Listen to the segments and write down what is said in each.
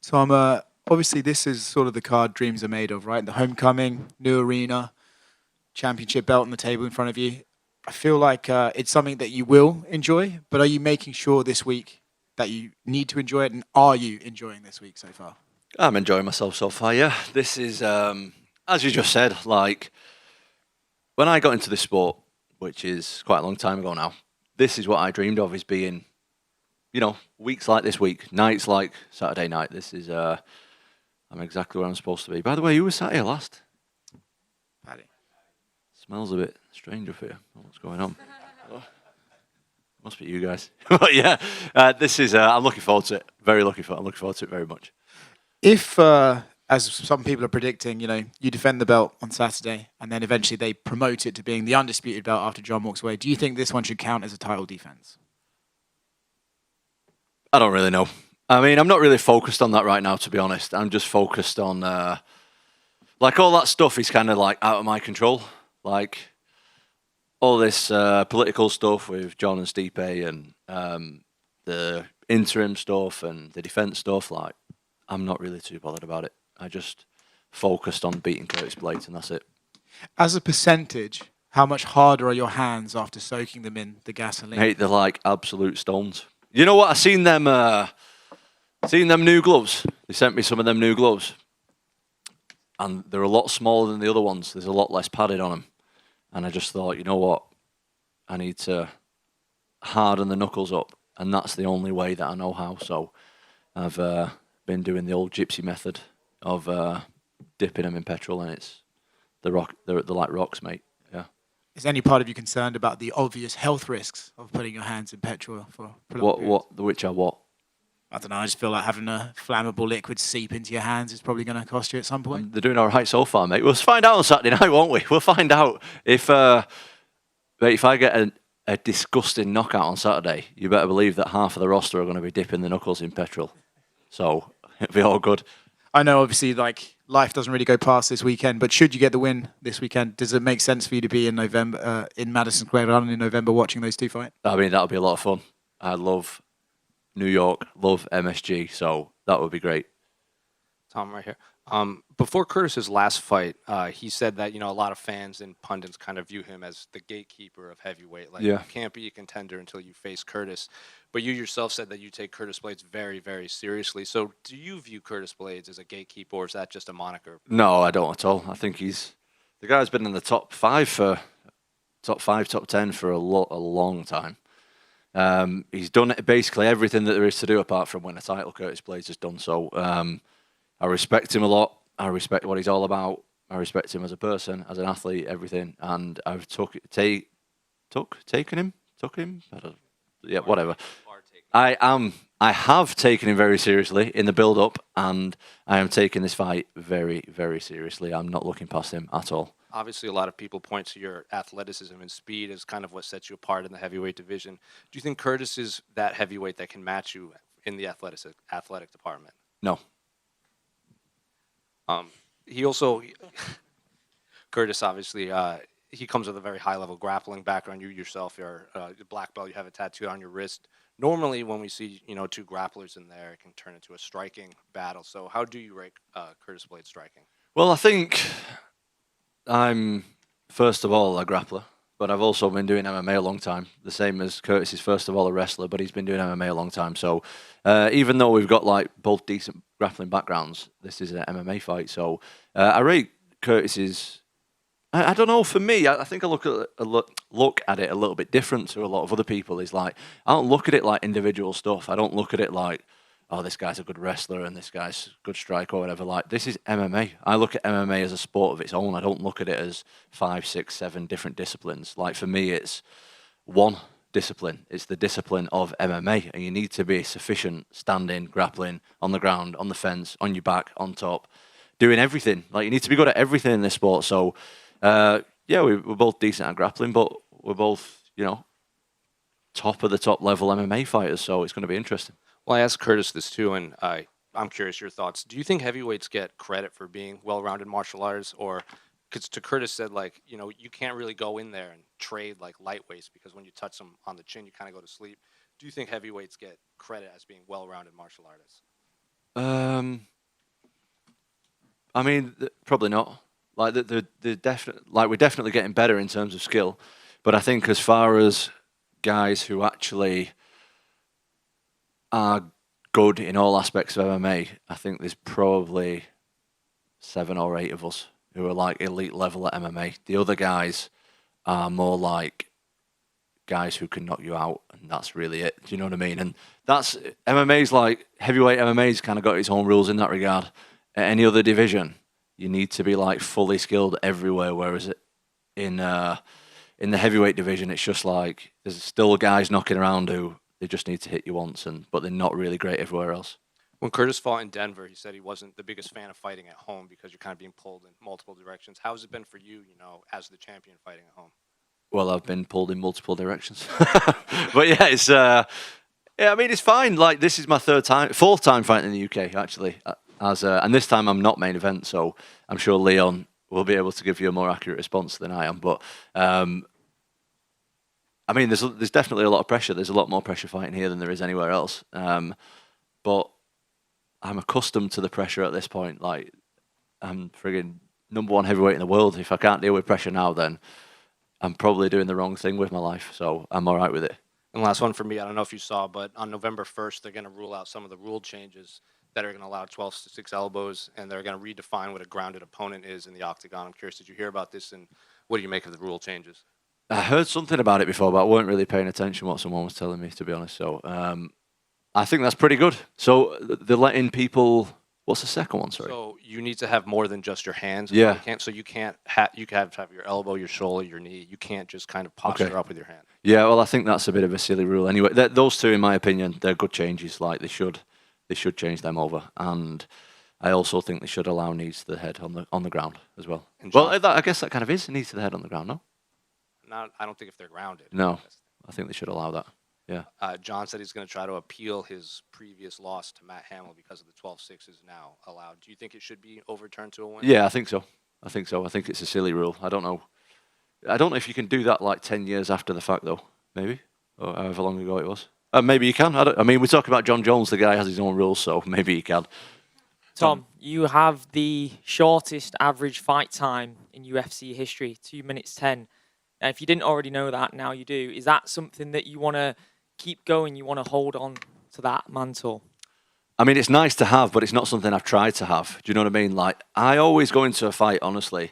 So obviously this is sort of the card dreams are made of, right? The homecoming, new arena, championship belt on the table in front of you. I feel like it's something that you will enjoy, but are you making sure this week that you need to enjoy it, and are you enjoying this week so far? I'm enjoying myself so far. Yeah, this is as you just said. Like when I got into this sport, which is quite a long time ago now, this is what I dreamed of: is being, weeks like this week, nights like Saturday night. This is I'm exactly where I'm supposed to be. By the way, who was sat here last? Paddy. Smells a bit strange up here. What's going on? Oh, must be you guys. But yeah, this is. I'm looking forward to it. Very looking forward. I'm looking forward to it very much. If, as some people are predicting, you defend the belt on Saturday, and then eventually they promote it to being the undisputed belt after John walks away, do you think this one should count as a title defense? I don't really know. I mean, I'm not really focused on that right now, to be honest. I'm just focused on like all that stuff is kind of like out of my control. Like all this political stuff with John and Stipe and the interim stuff and the defense stuff. Like, I'm not really too bothered about it. I just focused on beating Curtis Blaydes and that's it. As a percentage, how much harder are your hands after soaking them in the gasoline? Mate, they're like absolute stones. You know what? I seen them. Seen them new gloves. They sent me some of them new gloves, and they're a lot smaller than the other ones. There's a lot less padded on them, and I just thought, you know what? I need to harden the knuckles up, and that's the only way that I know how. So I've been doing the old gypsy method of dipping them in petrol, and it's the rock. They're like rocks, mate. Yeah. Is any part of you concerned about the obvious health risks of putting your hands in petrol for prolonged periods? What? Which are what? I don't know. I just feel like having a flammable liquid seep into your hands is probably going to cost you at some point. They're doing all right so far, mate. We'll find out on Saturday night, won't we? We'll find out if mate, if I get a disgusting knockout on Saturday, you better believe that half of the roster are going to be dipping the knuckles in petrol. So it'll be all good. I know, obviously, like life doesn't really go past this weekend, but should you get the win this weekend, does it make sense for you to be in November in Madison Square Garden in November watching those two fight? I mean, that'll be a lot of fun. I love New York, love MSG, so that would be great. Tom, right here. Before Curtis's last fight, he said that a lot of fans and pundits kind of view him as the gatekeeper of heavyweight. Like, Yeah. you can't be a contender until you face Curtis. But you yourself said that you take Curtis Blaydes very, very seriously. So do you view Curtis Blaydes as a gatekeeper, or is that just a moniker? No, I don't at all. I think the guy's been in the top five, top 10 for a long time. He's done basically everything that there is to do apart from win a title. Curtis Blaydes has done so. I respect him a lot. I respect what he's all about. I respect him as a person, as an athlete, everything. And I've taken him. I don't, yeah, whatever. I have taken him very seriously in the build-up, and I am taking this fight very, very seriously. I'm not looking past him at all. Obviously, a lot of people point to your athleticism and speed as kind of what sets you apart in the heavyweight division. Do you think Curtis is that heavyweight that can match you in the athletic department? No. He also, Curtis, obviously, he comes with a very high-level grappling background. You yourself are a black belt. You have a tattoo on your wrist. Normally, when we see two grapplers in there, it can turn into a striking battle. So, how do you rate Curtis Blaydes striking? Well, I think I'm first of all a grappler, but I've also been doing MMA a long time. The same as Curtis is first of all a wrestler, but he's been doing MMA a long time. So even though we've got like both decent grappling backgrounds, this is an MMA fight. So I rate Curtis's. I don't know. For me, I think I look at it a little bit different to a lot of other people. Is like I don't look at it like individual stuff. I don't look at it like, oh, this guy's a good wrestler and this guy's a good striker or whatever. Like, this is MMA. I look at MMA as a sport of its own. I don't look at it as 5, 6, 7 different disciplines. Like, for me, it's one discipline. It's the discipline of MMA. And you need to be sufficient standing, grappling, on the ground, on the fence, on your back, on top, doing everything. Like, you need to be good at everything in this sport. So, yeah, we're both decent at grappling, but we're both, top of the top level MMA fighters. So it's going to be interesting. Well, I asked Curtis this too, and I'm curious your thoughts. Do you think heavyweights get credit for being well-rounded martial artists, or because to Curtis said you can't really go in there and trade like lightweights because when you touch them on the chin, you kind of go to sleep. Do you think heavyweights get credit as being well-rounded martial artists? I mean, probably not. Like the definite, like we're definitely getting better in terms of skill, but I think as far as guys who actually are good in all aspects of MMA, I think there's probably 7 or 8 of us who are like elite level at MMA. The other guys are more like guys who can knock you out, and that's really it. Do you know what I mean? And that's MMA's like heavyweight MMA's kind of got its own rules in that regard. At any other division, you need to be like fully skilled everywhere, whereas in in the heavyweight division, it's just like there's still guys knocking around who they just need to hit you once, but they're not really great everywhere else. When Curtis fought in Denver, he said he wasn't the biggest fan of fighting at home because you're kind of being pulled in multiple directions. How's it been for you, as the champion fighting at home? Well, I've been pulled in multiple directions, but yeah, it's yeah. I mean, it's fine. Like this is my fourth time fighting in the UK actually, and this time I'm not main event, so I'm sure Leon will be able to give you a more accurate response than I am. But I mean, there's definitely a lot of pressure. There's a lot more pressure fighting here than there is anywhere else. But I'm accustomed to the pressure at this point. Like I'm friggin' #1 heavyweight in the world. If I can't deal with pressure now, then I'm probably doing the wrong thing with my life. So I'm all right with it. And last one for me, I don't know if you saw, but on November 1st, they're going to rule out some of the rule changes that are going to allow 12-6 elbows, and they're going to redefine what a grounded opponent is in the octagon. I'm curious, did you hear about this, and what do you make of the rule changes? I heard something about it before, but I weren't really paying attention what someone was telling me, to be honest. So I think that's pretty good. So they're letting people. What's the second one? Sorry. So you need to have more than just your hands. Yeah. You can't you can have your elbow, your shoulder, your knee. You can't just kind of posture up with your hand. Yeah. Well, I think that's a bit of a silly rule. Anyway, those two, in my opinion, they're good changes. Like they should change them over. And I also think they should allow knees to the head on the ground as well. Well, I guess that kind of is knees to the head on the ground. No. I don't think if they're grounded. No, I think they should allow that. Yeah. Jon said he's going to try to appeal his previous loss to Matt Hamill because of the 12-6 is now allowed. Do you think it should be overturned to a win? Yeah, I think so. I think it's a silly rule. I don't know if you can do that like 10 years after the fact, though. Maybe, or however long ago it was. Maybe you can. I mean, we're talking about Jon Jones. The guy has his own rules, so maybe he can. Tom, you have the shortest average fight time in UFC history, 2 minutes 10. Now, if you didn't already know that, now you do. Is that something that you want to keep going? You want to hold on to that mantle? I mean, it's nice to have, but it's not something I've tried to have. Do you know what I mean? Like, I always go into a fight, honestly,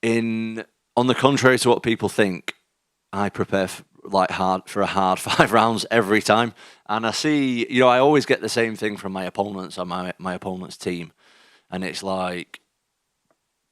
on the contrary to what people think, I prepare for a hard 5 rounds every time. And I see, I always get the same thing from my opponents on my opponent's team. And it's like,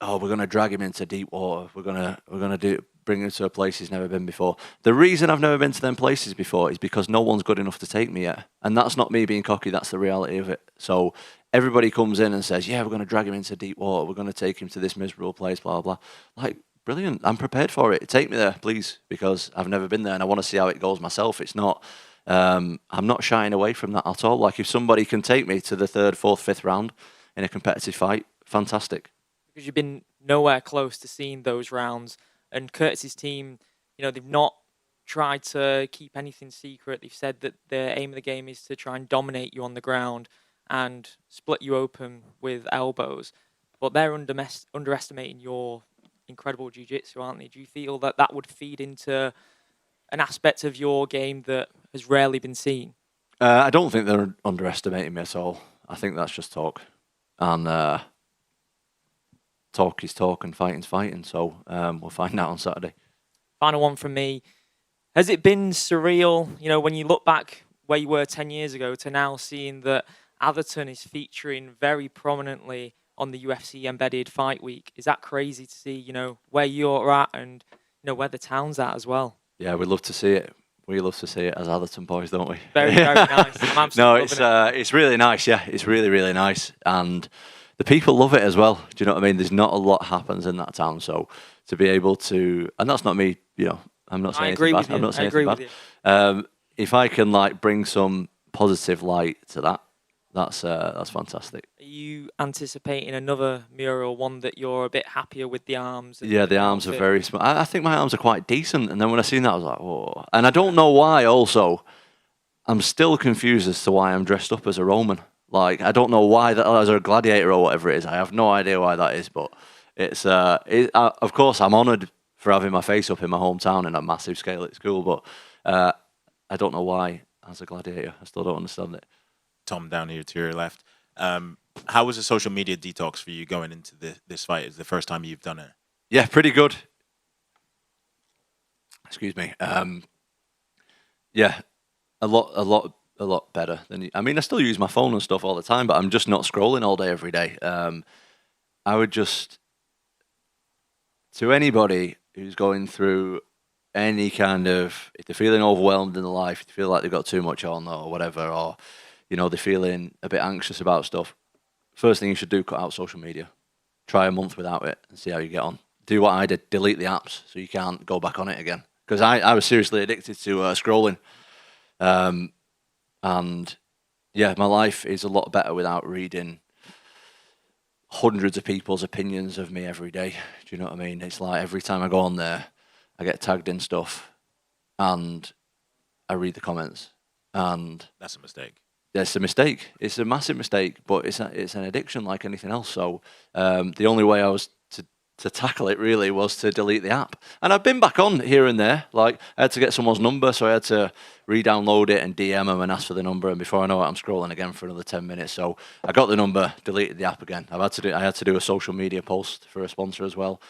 oh, we're going to drag him into deep water. We're going to bring him to a place he's never been before. The reason I've never been to them places before is because no one's good enough to take me yet. And that's not me being cocky, that's the reality of it. So everybody comes in and says, yeah, we're going to drag him into deep water. We're going to take him to this miserable place, blah, blah, blah. Like, brilliant. I'm prepared for it. Take me there, please, because I've never been there and I want to see how it goes myself. It's not, I'm not shying away from that at all. Like, if somebody can take me to the 3rd, 4th, 5th round in a competitive fight, fantastic. Because you've been nowhere close to seeing those rounds. And Curtis's team, they've not tried to keep anything secret. They've said that the aim of the game is to try and dominate you on the ground and split you open with elbows. But they're underestimating your incredible jiu-jitsu, aren't they? Do you feel that that would feed into an aspect of your game that has rarely been seen? I don't think they're underestimating me at all. I think that's just talk. And talk is talk and fighting's fighting. So we'll find out on Saturday. Final one from me. Has it been surreal, when you look back where you were 10 years ago to now seeing that Atherton is featuring very prominently on the UFC Embedded Fight Week? Is that crazy to see, where you're at and, where the town's at as well? Yeah, we'd love to see it. We love to see it as Atherton boys, don't we? Very, very nice. No, it's really nice. Yeah, it's really, really nice. And the people love it as well. Do you know what I mean? There's not a lot happens in that town. So to be able to, and that's not me, I'm not saying anything bad. I'm not saying anything bad. If I can bring some positive light to that, that's fantastic. Are you anticipating another mural, one that you're a bit happier with the arms? Yeah, the arms are very small. I think my arms are quite decent. And then when I seen that, I was like, whoa. And I don't know why also. I'm still confused as to why I'm dressed up as a Roman. Like, I don't know why that, as a gladiator or whatever it is. I have no idea why that is, but it's of course I'm honoured for having my face up in my hometown in a massive scale at school, but I don't know why as a gladiator. I still don't understand it. Tom down here to your left. How was the social media detox for you going into this fight? Is the first time you've done it? Yeah, pretty good. Excuse me. Yeah, a lot better than. I mean, I still use my phone and stuff all the time, but I'm just not scrolling all day every day. I would just, to anybody who's going through any kind of, if they're feeling overwhelmed in their life, if they feel like they've got too much on or whatever, or they're feeling a bit anxious about stuff. First thing you should do, cut out social media. Try a month without it and see how you get on. Do what I did, delete the apps so you can't go back on it again. Because I was seriously addicted to scrolling. And yeah, my life is a lot better without reading hundreds of people's opinions of me every day. Do you know what I mean? It's like every time I go on there, I get tagged in stuff and I read the comments. And That's a mistake. it's a mistake. It's a massive mistake, but it's an addiction like anything else. So the only way I was to tackle it really was to delete the app. And I've been back on here and there. Like, I had to get someone's number, so I had to re-download it and DM them and ask for the number. And before I know it, I'm scrolling again for another 10 minutes. So I got the number, deleted the app again. I had to do a social media post for a sponsor as well.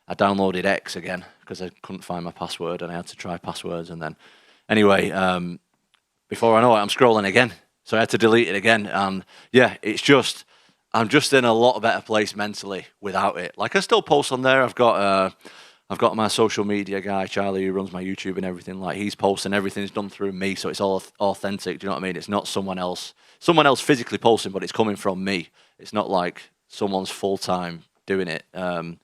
I downloaded X again because I couldn't find my password, and I had to try passwords. And then, anyway, before I know it, I'm scrolling again. So I had to delete it again. And yeah, I'm just in a lot better place mentally without it. Like, I still post on there. I've got my social media guy, Charlie, who runs my YouTube and everything. Like, he's posting, everything's done through me, so it's all authentic. Do you know what I mean? It's not someone else physically posting, but it's coming from me. It's not like someone's full time doing it. But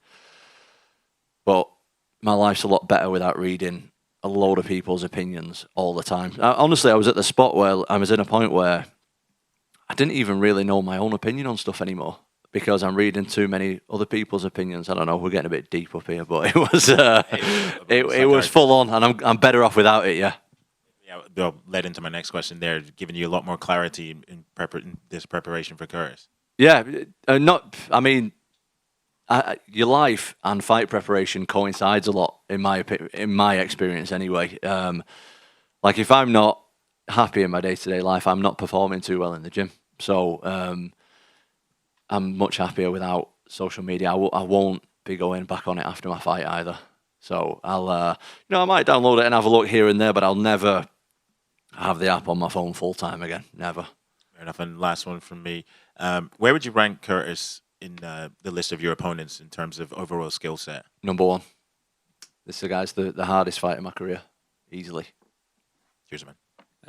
my life's a lot better without reading a load of people's opinions all the time. Honestly, I was at the spot where I was in a point where I didn't even really know my own opinion on stuff anymore because I'm reading too many other people's opinions. I don't know, we're getting a bit deep up here, but it was it was full on, and I'm better off without it. Yeah. Yeah, that led into my next question there, giving you a lot more clarity in this preparation for Curtis. Yeah, I mean, your life and fight preparation coincides a lot in my experience anyway. Like, if I'm not happy in my day-to-day life, I'm not performing too well in the gym. So I'm much happier without social media. I won't be going back on it after my fight either. So I'll I might download it and have a look here and there, but I'll never have the app on my phone full time again. Never. Fair enough. And last one from me. Where would you rank Curtis in the list of your opponents in terms of overall skill set? Number one. This guy's the hardest fight in my career, easily. Cheers, man.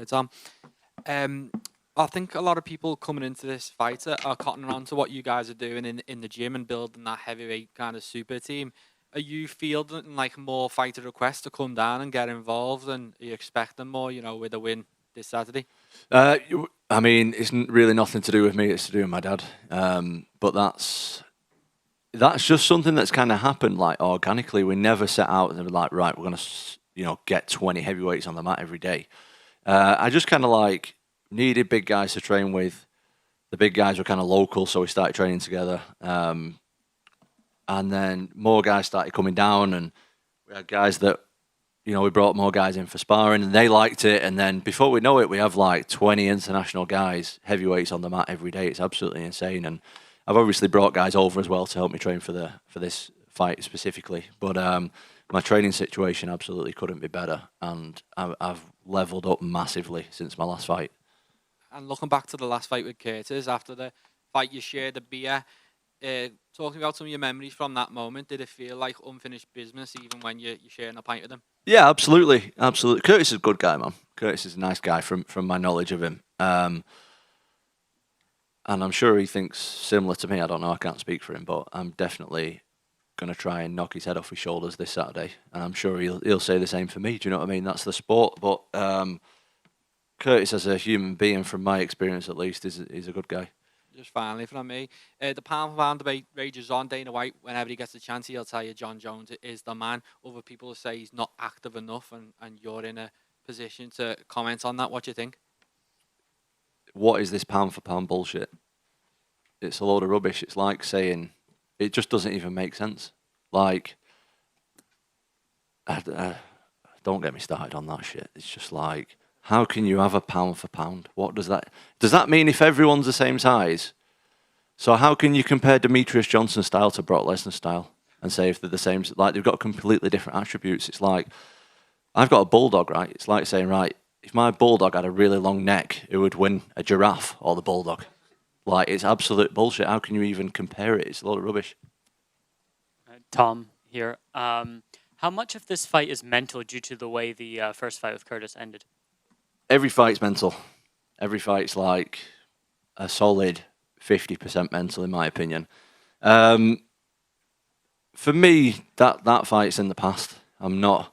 Tom. I think a lot of people coming into this fight are cottoning on to what you guys are doing in the gym and building that heavyweight kind of super team. Are you fielding like more fighter requests to come down and get involved, and are you expecting more, with a win this Saturday? I mean, it's really nothing to do with me. It's to do with my dad. But that's just something that's kind of happened like organically. We never set out and were like, right, we're gonna get 20 heavyweights on the mat every day. I just kind of like needed big guys to train with. The big guys were kind of local, so we started training together. And then more guys started coming down, and we had guys that, we brought more guys in for sparring, and they liked it. And then before we know it, we have like 20 international guys, heavyweights on the mat every day. It's absolutely insane. And I've obviously brought guys over as well to help me train for this fight specifically. But my training situation absolutely couldn't be better, and I've leveled up massively since my last fight. And looking back to the last fight with Curtis, after the fight you shared a beer, talking about some of your memories from that moment, did it feel like unfinished business even when you're sharing a pint with him? Yeah, absolutely. Curtis is a good guy, man. Curtis is a nice guy from my knowledge of him. And I'm sure he thinks similar to me. I don't know, I can't speak for him, but I'm definitely going to try and knock his head off his shoulders this Saturday. And I'm sure he'll say the same for me. Do you know what I mean? That's the sport. But Curtis, as a human being, from my experience at least, is a good guy. Just finally from me, the pound for pound debate rages on. Dana White, whenever he gets a chance, he'll tell you Jon Jones is the man. Other people say he's not active enough, and you're in a position to comment on that. What do you think? what is this pound for pound bullshit? It's a load of rubbish. It's like saying, it just doesn't even make sense. Like, don't get me started on that shit. It's just like, how can you have a pound for pound? What does that mean if everyone's the same size? So how can you compare Demetrius Johnson's style to Brock Lesnar's style and say if they're the same? Like, they've got completely different attributes. It's like, I've got a bulldog, right? It's like saying, right, if my bulldog had a really long neck, it would win a giraffe or the bulldog. Like, it's absolute bullshit. How can you even compare it? It's a lot of rubbish. Tom here. How much of this fight is mental due to the way the first fight with Curtis ended? Every fight's mental. Every fight's like a solid 50% mental, in my opinion. For me, that fight's in the past. I'm not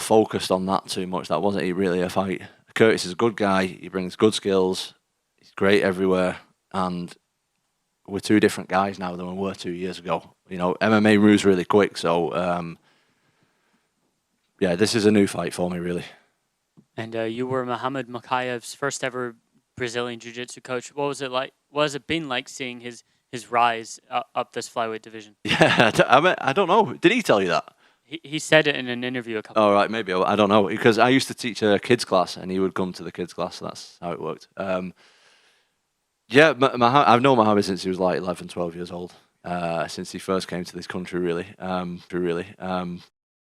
focused on that too much. That wasn't really a fight. Curtis is a good guy. He brings good skills. He's great everywhere. And we're two different guys now than we were 2 years ago. You know, MMA moves really quick. So, yeah, this is a new fight for me, really. And you were Muhammad Makayev's first ever Brazilian Jiu-Jitsu coach. What was it like? What has it been like seeing his rise up this flyweight division? Yeah, I don't know. Did he tell you that? He said it in an interview a couple. Oh, right, maybe. I don't know. Because I used to teach a kids class, and he would come to the kids class. So that's how it worked. Yeah, I've known Muhammad since he was like 11, 12 years old. Since he first came to this country, really.